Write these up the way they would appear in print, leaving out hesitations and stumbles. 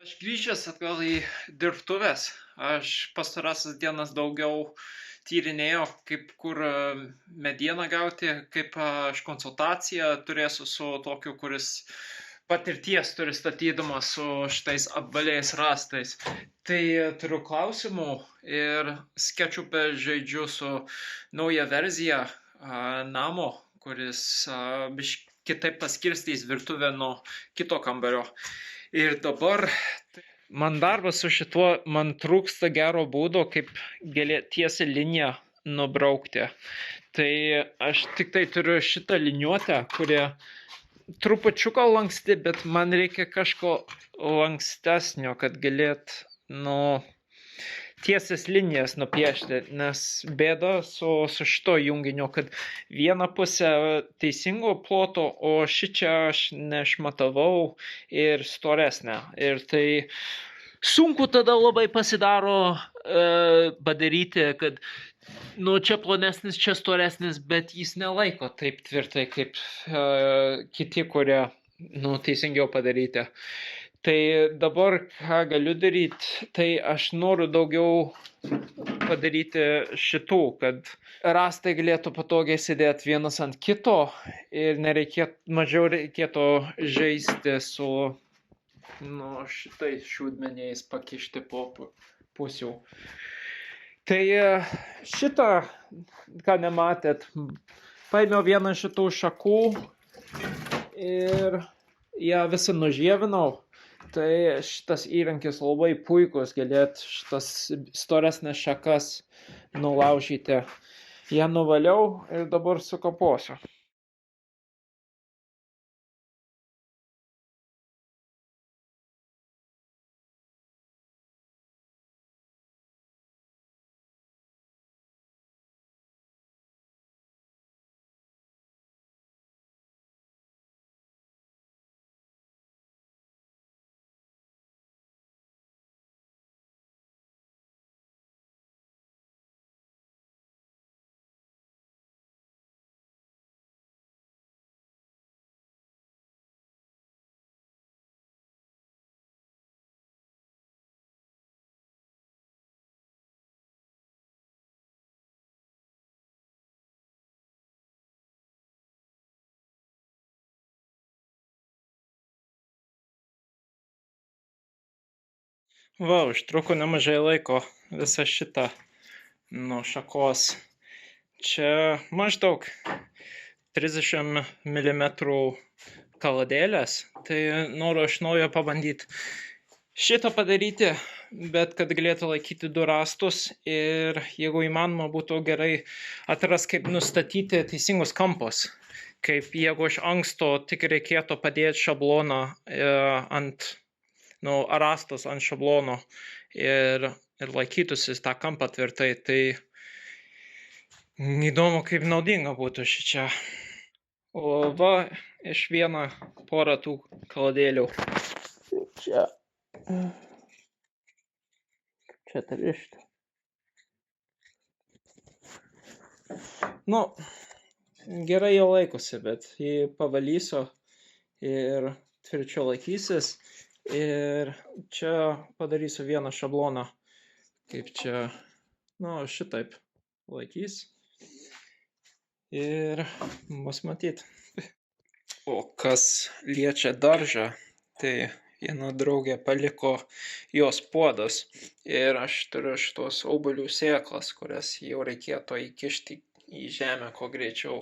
Aš grįžęs atgal į dirbtuves. Aš pastarąsias dienas daugiau tyrinėjau, kaip kur medieną gauti, kaip aš konsultaciją turėsiu su tokiu, kuris patirties turi statydamas su šitais apvaliais rastais. Tai turiu klausimų ir skečupe žaidžiu su nauja versija namo, kuris kitaip paskirstys virtuvę nuo kito kambario. Ir dabar man darbas su šituo, man trūksta gero būdo, kaip tiesią liniją nubraukti. Tai aš tik tai turiu šitą liniuotę, kuri trupučiuką lanksti, bet man reikia kažko lankstesnio, kad galėt, tiesias linijas nupiešti, nes bėda su šito junginiu, kad viena pusė teisingo ploto, o šičia aš neišmatavau ir storesnė. Ir tai sunku tada labai pasidaro padaryti, kad čia plonesnis, čia storesnis, bet jis nelaiko taip tvirtai kaip kiti, kurie teisingiau padaryti. Tai dabar ką galiu daryti, tai aš noriu daugiau padaryti šitų, kad rąstai galėtų patogiai sėdėti vienas ant kito ir mažiau reikėtų žaisti su šitais šūdmeniais pakišti po pusių. Tai šitą, ką nematėt, paėmiau vieną šitų šakų ir ją visą nužievinau. Tai šitas įrankis labai puikus, galėt šitas storesnės šakas nulaužyti. Ją nuvaliau ir dabar sukaposiu. Va, užtruko nemažai laiko visą šitą nuo šakos. Čia maždaug 30 mm kaladėlės, tai noriu iš naujo pabandyti šitą padaryti, bet kad galėtų laikyti du rąstus ir jeigu įmanoma būtų gerai kaip nustatyti teisingus kampus. Kaip jeigu iš anksto tik reikėtų padėti šabloną rąstas ant šablono ir laikytųsi tą kampą tvirtai, tai įdomu, kaip naudinga būtų šičia. O va, iš vieną porą tų kaladėlių. Čia atrišti. Gerai jau laikosi, bet jį pavalysiu ir tvirčiau laikysis. Ir čia padarysiu vieną šabloną, kaip čia, šitaip laikys. Ir bus matyt. O kas liečia daržą, tai viena draugė paliko jos puodus. Ir aš turiu šitos obuolių sėklas, kurias jau reikėtų įkišti į žemę kuo greičiau.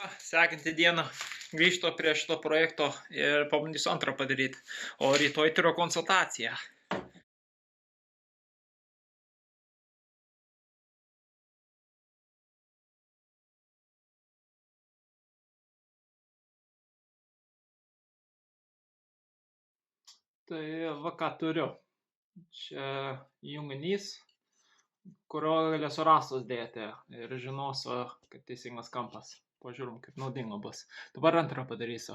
Sekantį dieną grįžtu prie šito projekto ir pabandysiu antrą padaryti. O rytoj turiu konsultaciją. Tai va ką turiu. Čia junginys, kurio galėsiu rąstus dėti ir žinosiu, kad teisingas kampas. Pažiūrim, kaip naudinga bus. Dabar antrą padarysiu.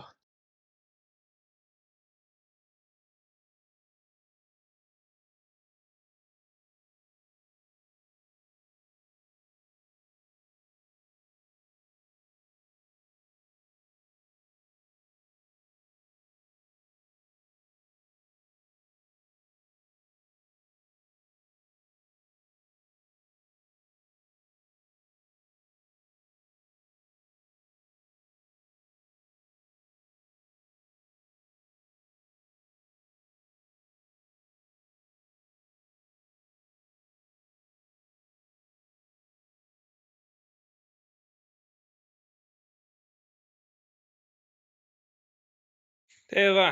Tai va,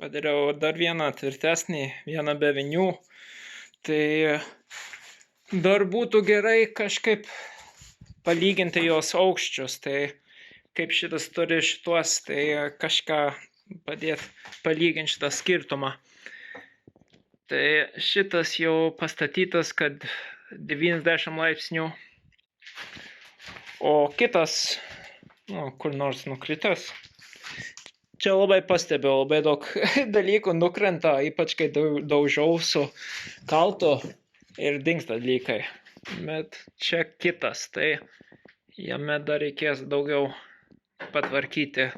padariau dar vieną tvirtesnį, vieną be vinių. Tai dar būtų gerai kažkaip palyginti jos aukščius. Tai kaip šitas turi šituos, tai kažką padėti palyginti šitą skirtumą. Tai šitas jau pastatytas, kad 90 laipsnių, o kitas, kur nors nukritęs. Čia labai pastebiu, labai daug dalykų nukrenta, ypač kai daužau su kaltu ir dingsta dalykai. Bet čia kitas, tai jame dar reikės daugiau patvarkyti,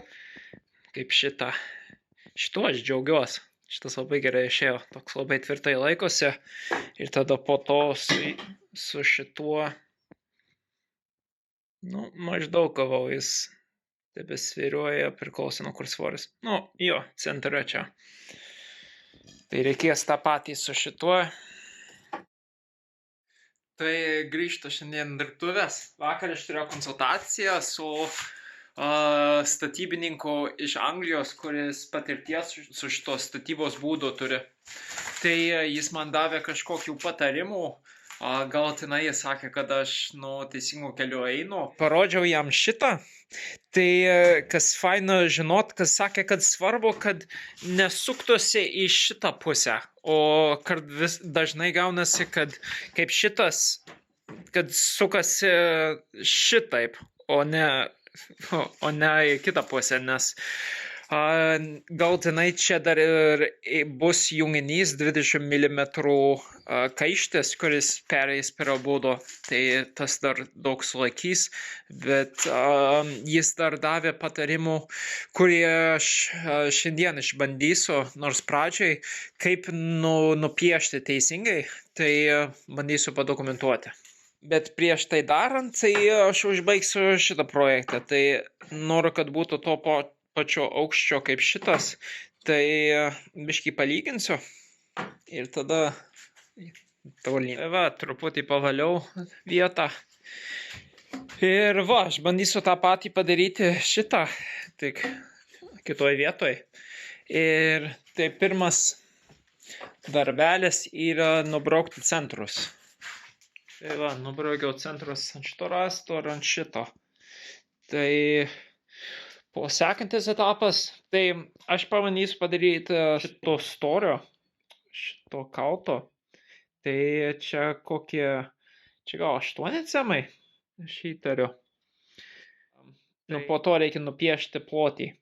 kaip šitą. Šituo aš džiaugiuosi. Šitas labai gerai išėjo, toks labai tvirtai laikosi. Ir tada po to su šituo, maždaug gavau, jis tebesvyruoja, priklauso nuo kur svoris. Jo, centre čia. Tai reikės tą patį su šituo. Tai grįžtu šiandien dirbtuvės. Vakar aš turėjau konsultaciją su statybininku iš Anglijos, kuris patirties su šitos statybos būdu turi. Tai jis man davė kažkokių patarimų. Galutinai jis sakė, kad aš teisingu keliu einu. Parodžiau jam šitą. Tai kas faina žinot, kas sakė, kad svarbu, kad nesuktusi į šitą pusę. O kad dažnai gaunasi, kad kaip šitas, kad sukasi šitaip, o ne į kitą pusę, nes galutinai čia dar ir bus junginys 20 mm kaištis, kuris pereis per abudu, tai tas dar daug sulaikys, bet jis dar davė patarimų, kurie aš šiandien išbandysiu, nors pradžiai, kaip nupiešti teisingai, tai bandysiu padokumentuoti. Bet prieš tai darant, tai aš užbaigsiu šitą projektą, tai noriu, kad būtų to pačio aukščio kaip šitas, tai biškį palyginsiu ir tada tolyn. Va, truputį pavaliau vietą. Ir va, aš bandysiu tą patį padaryti šitą, tik kitoj vietoj. Ir tai pirmas darbelis yra nubraukti centrus. Tai va, nubraukiau centrus ant šito rasto ir ant šito. Tai po sekantis etapas, tai aš pabandysiu padaryti šito storio, šito kalto. Tai čia kokie, čia gal 8 cemai, aš įtariu. Po to reikia nupiešti plotį.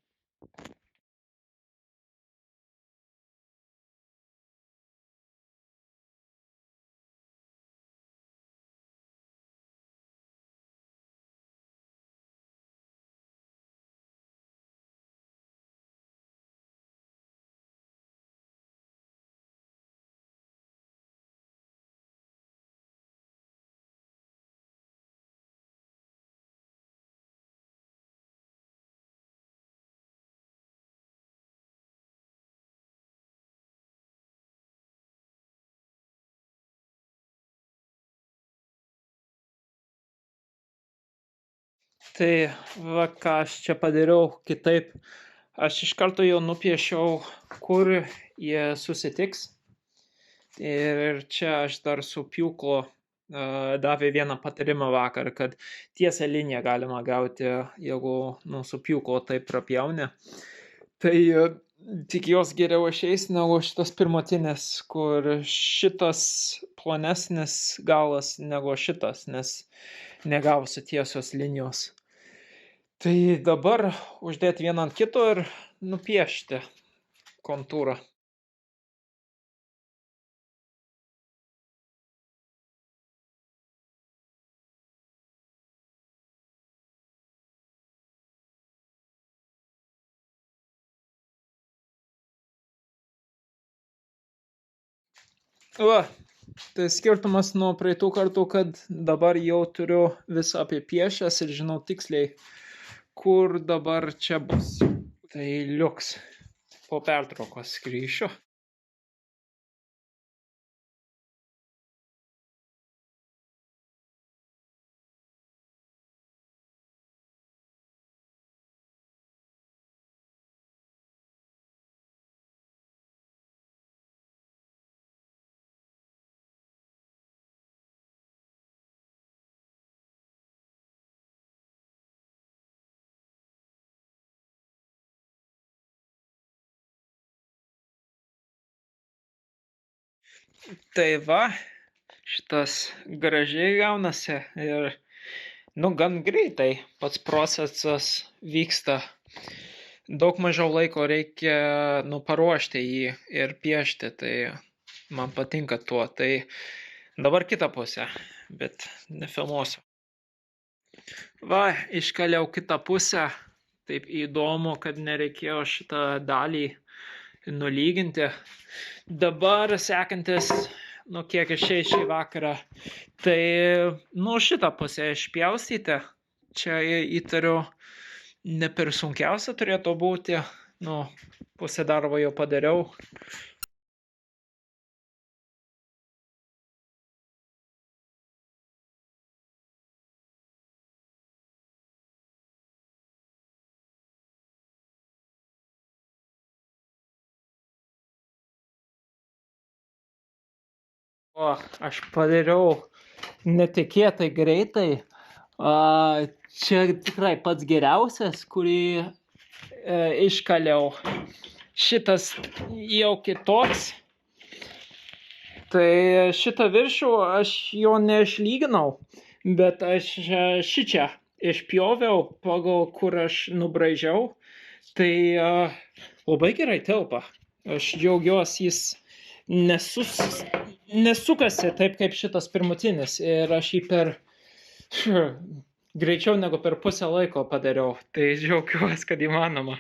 Tai va, ką aš čia padariau kitaip. Aš iš karto jau nupiešiau, kur jie susitiks. Ir čia aš dar su pjūklu davė vieną patarimą vakar, kad tiesią liniją galima gauti, jeigu su pjūklu taip prapjauni. Tai tik jos geriau išeis negu šitas pirmutinis, kur šitas plonesnis galas negu šitas, nes negausi tiesios linijos. Tai dabar uždėti vieną ant kito ir nupiešti kontūrą. Va, tai skirtumas nuo praeitų kartų, kad dabar jau turiu visą apipiešęs ir žinau tiksliai, kur dabar čia bus. Tai liuks. Po pertraukos grįšiu. Tai va, šitas gražiai gaunasi ir, gan greitai pats procesas vyksta. Daug mažiau laiko reikia, paruošti jį ir piešti, tai man patinka tuo. Tai dabar kitą pusę, bet nefilmuosiu. Va, iškaliau kitą pusę. Taip įdomu, kad nereikėjo šitą dalį nulyginti. Dabar sekantis, kiek išeis šį vakarą, tai, šitą pusę išpjaustyti. Čia įtariu, ne per sunkiausia turėtų būti. Pusę darbo jau padariau. Aš padariau netikėtai greitai. Čia tikrai pats geriausias, kurį iškaliau. Šitas jau kitoks. Tai šitą viršų aš jo neišlyginau, bet aš šičia išpjoviau pagal kur aš nubraižiau. Tai labai gerai telpa. Aš džiaugiuosi, jis nesukasi taip kaip šitas pirmutinis ir aš jį greičiau negu per pusę laiko padariau. Tai džiaugiuosi, kad įmanoma.